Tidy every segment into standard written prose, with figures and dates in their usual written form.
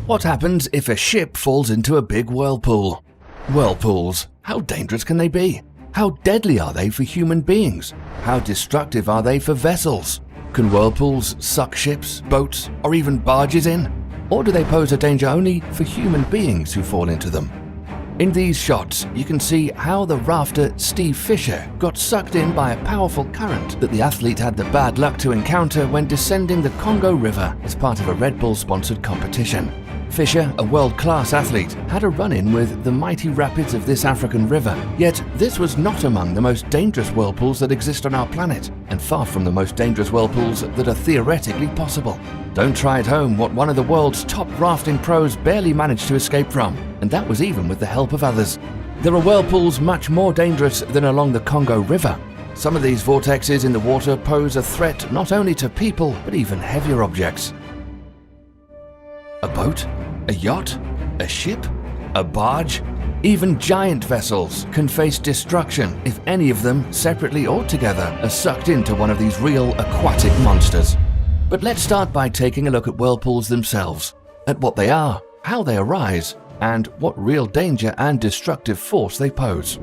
What happens if a ship falls into a big whirlpool? Whirlpools, how dangerous can they be? How deadly are they for human beings? How destructive are they for vessels? Can whirlpools suck ships, boats, or even barges in? Or do they pose a danger only for human beings who fall into them? In these shots, you can see how the rafter Steve Fisher got sucked in by a powerful current that the athlete had the bad luck to encounter when descending the Congo River as part of a Red Bull-sponsored competition. Fisher, a world-class athlete, had a run-in with the mighty rapids of this African river, yet this was not among the most dangerous whirlpools that exist on our planet, and far from the most dangerous whirlpools that are theoretically possible. Don't try at home what one of the world's top rafting pros barely managed to escape from, and that was even with the help of others. There are whirlpools much more dangerous than along the Congo River. Some of these vortexes in the water pose a threat not only to people, but even heavier objects. A boat? A yacht? A ship? A barge? Even giant vessels can face destruction if any of them, separately or together, are sucked into one of these real aquatic monsters. But let's start by taking a look at whirlpools themselves, at what they are, how they arise, and what real danger and destructive force they pose.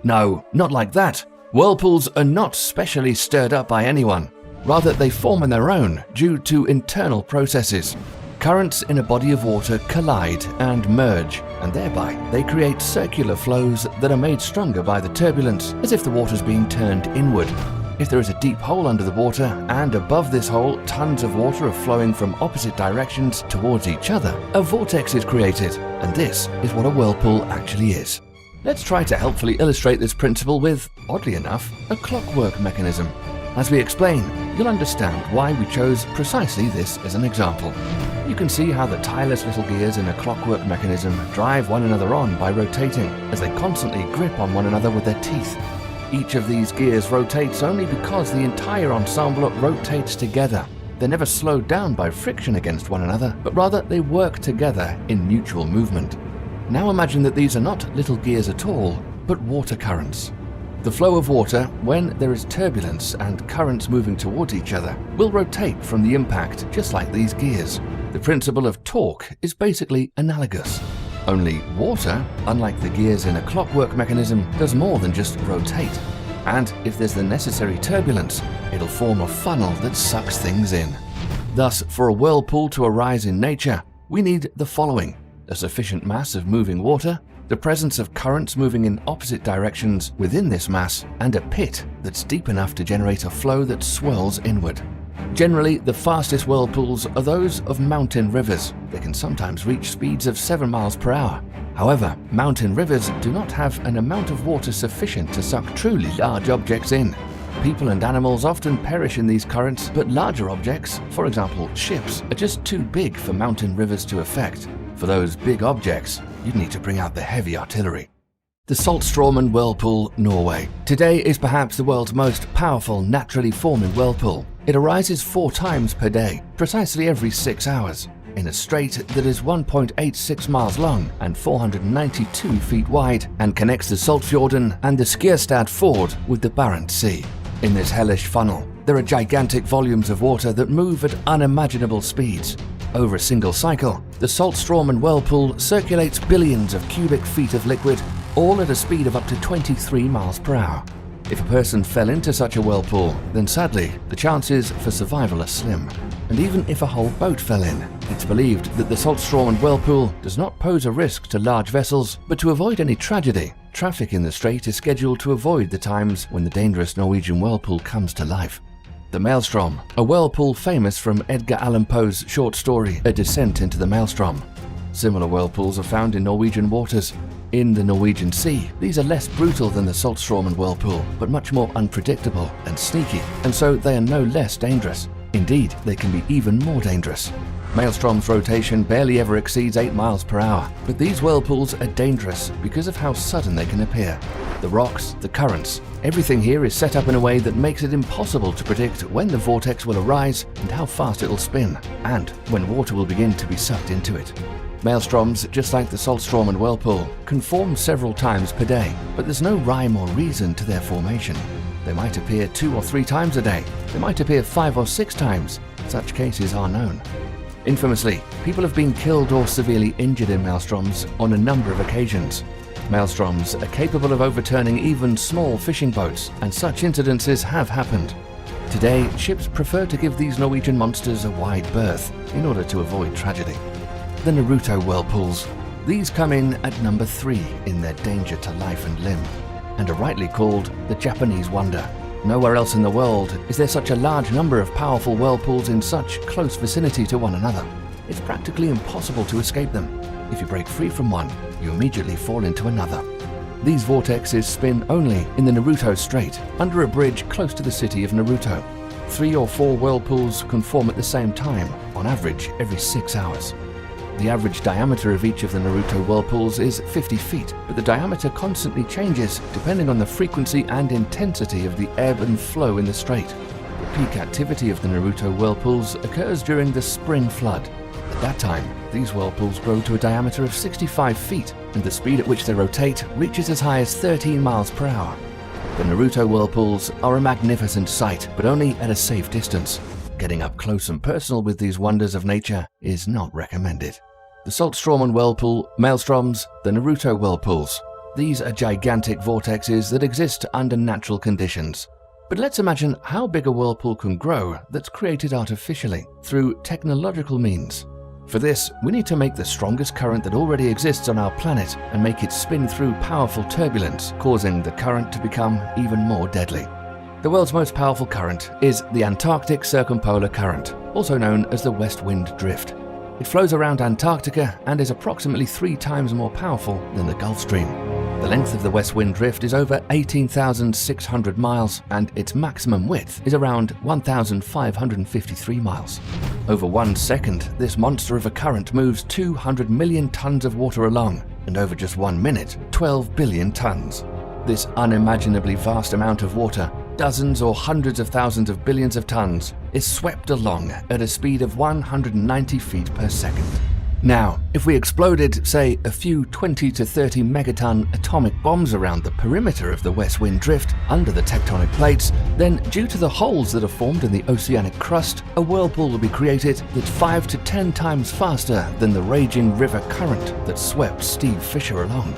No, not like that. Whirlpools are not specially stirred up by anyone. Rather, they form on their own due to internal processes. Currents in a body of water collide and merge, and thereby they create circular flows that are made stronger by the turbulence, as if the water's being turned inward. If there is a deep hole under the water, and above this hole tons of water are flowing from opposite directions towards each other, a vortex is created, and this is what a whirlpool actually is. Let's try to helpfully illustrate this principle with, oddly enough, a clockwork mechanism. As we explain, you'll understand why we chose precisely this as an example. You can see how the tireless little gears in a clockwork mechanism drive one another on by rotating, as they constantly grip on one another with their teeth. Each of these gears rotates only because the entire ensemble rotates together. They're never slowed down by friction against one another, but rather they work together in mutual movement. Now imagine that these are not little gears at all, but water currents. The flow of water, when there is turbulence and currents moving towards each other, will rotate from the impact just like these gears. The principle of torque is basically analogous. Only water, unlike the gears in a clockwork mechanism, does more than just rotate. And if there's the necessary turbulence, it'll form a funnel that sucks things in. Thus, for a whirlpool to arise in nature, we need the following: a sufficient mass of moving water, the presence of currents moving in opposite directions within this mass, and a pit that's deep enough to generate a flow that swirls inward. Generally, the fastest whirlpools are those of mountain rivers. They can sometimes reach speeds of 7 miles per hour. However, mountain rivers do not have an amount of water sufficient to suck truly large objects in. People and animals often perish in these currents, but larger objects, for example ships, are just too big for mountain rivers to affect. For those big objects, you'd need to bring out the heavy artillery. The Saltstraumen Whirlpool, Norway. Today is perhaps the world's most powerful naturally forming whirlpool. It arises 4 times per day, precisely every 6 hours, in a strait that is 1.86 miles long and 492 feet wide, and connects the Saltfjorden and the Skjerstad Ford with the Barents Sea. In this hellish funnel, there are gigantic volumes of water that move at unimaginable speeds. Over a single cycle, the Saltstraumen Whirlpool circulates billions of cubic feet of liquid, all at a speed of up to 23 miles per hour. If a person fell into such a whirlpool, then sadly, the chances for survival are slim. And even if a whole boat fell in, it's believed that the Saltstraumen Whirlpool does not pose a risk to large vessels, but to avoid any tragedy, traffic in the strait is scheduled to avoid the times when the dangerous Norwegian whirlpool comes to life. The Maelstrom, a whirlpool famous from Edgar Allan Poe's short story, A Descent into the Maelstrom. Similar whirlpools are found in Norwegian waters. In the Norwegian Sea, these are less brutal than the Saltstraumen Whirlpool, but much more unpredictable and sneaky, and so they are no less dangerous. Indeed, they can be even more dangerous. Maelstrom's rotation barely ever exceeds 8 miles per hour, but these whirlpools are dangerous because of how sudden they can appear. The rocks, the currents, everything here is set up in a way that makes it impossible to predict when the vortex will arise and how fast it will spin, and when water will begin to be sucked into it. Maelstroms, just like the Saltstraumen Whirlpool, can form several times per day, but there's no rhyme or reason to their formation. They might appear 2 or 3 times a day. They might appear 5 or 6 times. Such cases are known. Infamously, people have been killed or severely injured in maelstroms on a number of occasions. Maelstroms are capable of overturning even small fishing boats, and such incidences have happened. Today, ships prefer to give these Norwegian monsters a wide berth in order to avoid tragedy. The Naruto whirlpools. These come in at number 3 in their danger to life and limb, and are rightly called the Japanese wonder. Nowhere else in the world is there such a large number of powerful whirlpools in such close vicinity to one another. It's practically impossible to escape them. If you break free from one, you immediately fall into another. These vortexes spin only in the Naruto Strait, under a bridge close to the city of Naruto. 3 or 4 whirlpools can form at the same time, on average every 6 hours. The average diameter of each of the Naruto whirlpools is 50 feet, but the diameter constantly changes depending on the frequency and intensity of the ebb and flow in the strait. The peak activity of the Naruto whirlpools occurs during the spring flood. At that time, these whirlpools grow to a diameter of 65 feet, and the speed at which they rotate reaches as high as 13 miles per hour. The Naruto whirlpools are a magnificent sight, but only at a safe distance. Getting up close and personal with these wonders of nature is not recommended. The Saltstormen whirlpool, maelstroms, the Naruto whirlpools. These are gigantic vortexes that exist under natural conditions. But let's imagine how big a whirlpool can grow that's created artificially through technological means. For this, we need to make the strongest current that already exists on our planet and make it spin through powerful turbulence, causing the current to become even more deadly. The world's most powerful current is the Antarctic Circumpolar Current, also known as the West Wind Drift. It flows around Antarctica and is approximately 3 times more powerful than the Gulf Stream. The length of the West Wind Drift is over 18,600 miles, and its maximum width is around 1,553 miles. Over 1 second, this monster of a current moves 200 million tons of water along, and over just 1 minute, 12 billion tons. This unimaginably vast amount of water, dozens or hundreds of thousands of billions of tons, is swept along at a speed of 190 feet per second. Now, if we exploded, say, a few 20 to 30 megaton atomic bombs around the perimeter of the West Wind Drift under the tectonic plates, then due to the holes that are formed in the oceanic crust, a whirlpool will be created that's 5 to 10 times faster than the raging river current that swept Steve Fisher along.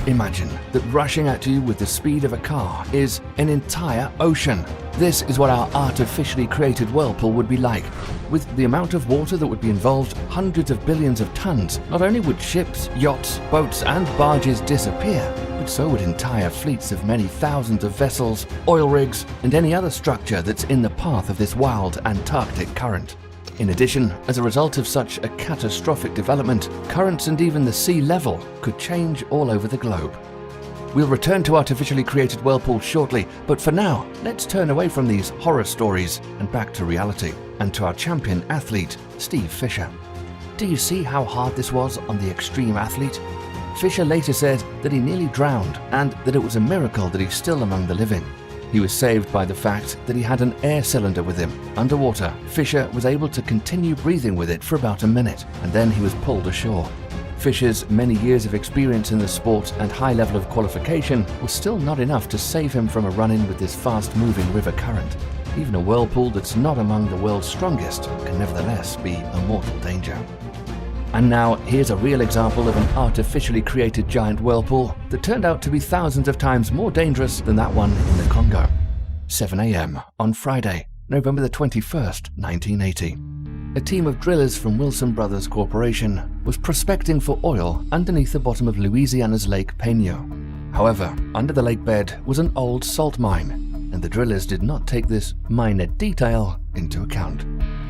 Imagine that rushing at you with the speed of a car is an entire ocean. This is what our artificially created whirlpool would be like. With the amount of water that would be involved, hundreds of billions of tons, not only would ships, yachts, boats and barges disappear, but so would entire fleets of many thousands of vessels, oil rigs and any other structure that's in the path of this wild Antarctic current. In addition, as a result of such a catastrophic development, currents and even the sea level could change all over the globe. We'll return to artificially created whirlpools shortly, but for now, let's turn away from these horror stories and back to reality, and to our champion athlete, Steve Fisher. Do you see how hard this was on the extreme athlete? Fisher later said that he nearly drowned and that it was a miracle that he's still among the living. He was saved by the fact that he had an air cylinder with him. Underwater, Fisher was able to continue breathing with it for about a minute, and then he was pulled ashore. Fisher's many years of experience in the sport and high level of qualification was still not enough to save him from a run-in with this fast-moving river current. Even a whirlpool that's not among the world's strongest can nevertheless be a mortal danger. And now, here's a real example of an artificially created giant whirlpool that turned out to be thousands of times more dangerous than that one in the Congo. 7 a.m. on Friday, November the 21st, 1980. A team of drillers from Wilson Brothers Corporation was prospecting for oil underneath the bottom of Louisiana's Lake Peño. However, under the lake bed was an old salt mine, and the drillers did not take this minor detail into account.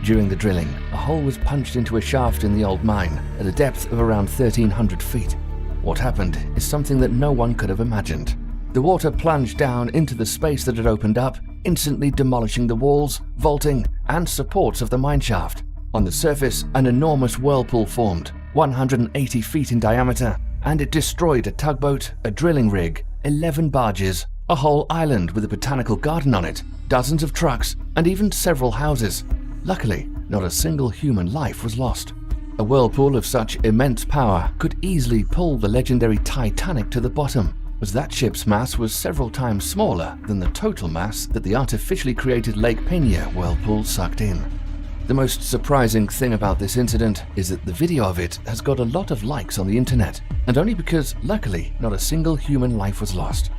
During the drilling, a hole was punched into a shaft in the old mine at a depth of around 1,300 feet. What happened is something that no one could have imagined. The water plunged down into the space that had opened up, instantly demolishing the walls, vaulting, and supports of the mine shaft. On the surface, an enormous whirlpool formed, 180 feet in diameter, and it destroyed a tugboat, a drilling rig, 11 barges, a whole island with a botanical garden on it, dozens of trucks, and even several houses. Luckily, not a single human life was lost. A whirlpool of such immense power could easily pull the legendary Titanic to the bottom, as that ship's mass was several times smaller than the total mass that the artificially created Lake Peña whirlpool sucked in. The most surprising thing about this incident is that the video of it has got a lot of likes on the internet, and only because, luckily, not a single human life was lost.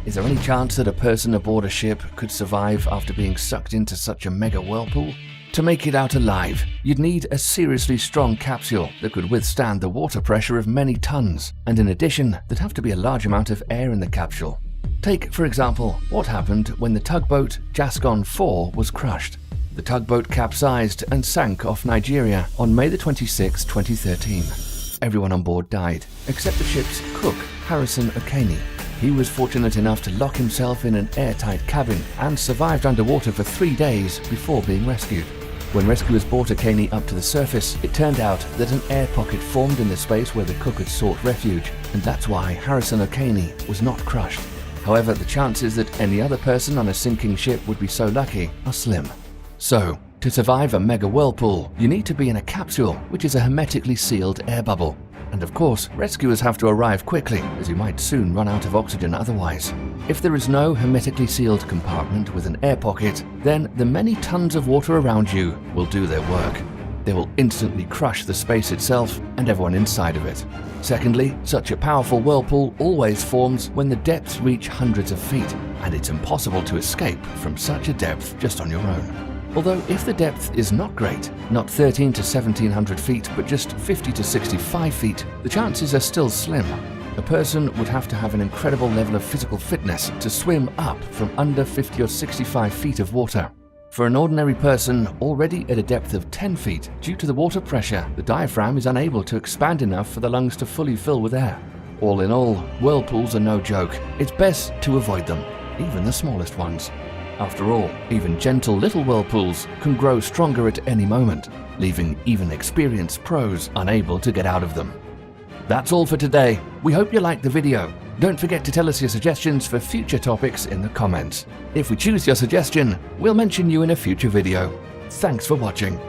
Is there any chance that a person aboard a ship could survive after being sucked into such a mega whirlpool? To make it out alive, you'd need a seriously strong capsule that could withstand the water pressure of many tons, and in addition, there'd have to be a large amount of air in the capsule. Take, for example, what happened when the tugboat Gascon 4 was crushed. The tugboat capsized and sank off Nigeria on May 26, 2013. Everyone on board died, except the ship's cook, Harrison Okene. He was fortunate enough to lock himself in an airtight cabin and survived underwater for 3 days before being rescued. When rescuers brought Okene up to the surface, it turned out that an air pocket formed in the space where the cook had sought refuge, and that's why Harrison Okene was not crushed. However, the chances that any other person on a sinking ship would be so lucky are slim. So, to survive a mega whirlpool, you need to be in a capsule, which is a hermetically sealed air bubble. And of course, rescuers have to arrive quickly, as you might soon run out of oxygen otherwise. If there is no hermetically sealed compartment with an air pocket, then the many tons of water around you will do their work. They will instantly crush the space itself and everyone inside of it. Secondly, such a powerful whirlpool always forms when the depths reach hundreds of feet, and it's impossible to escape from such a depth just on your own. Although if the depth is not great, not 13 to 1700 feet, but just 50 to 65 feet, the chances are still slim. A person would have to have an incredible level of physical fitness to swim up from under 50 or 65 feet of water. For an ordinary person already at a depth of 10 feet, due to the water pressure, the diaphragm is unable to expand enough for the lungs to fully fill with air. All in all, whirlpools are no joke. It's best to avoid them, even the smallest ones. After all, even gentle little whirlpools can grow stronger at any moment, leaving even experienced pros unable to get out of them. That's all for today. We hope you liked the video. Don't forget to tell us your suggestions for future topics in the comments. If we choose your suggestion, we'll mention you in a future video. Thanks for watching.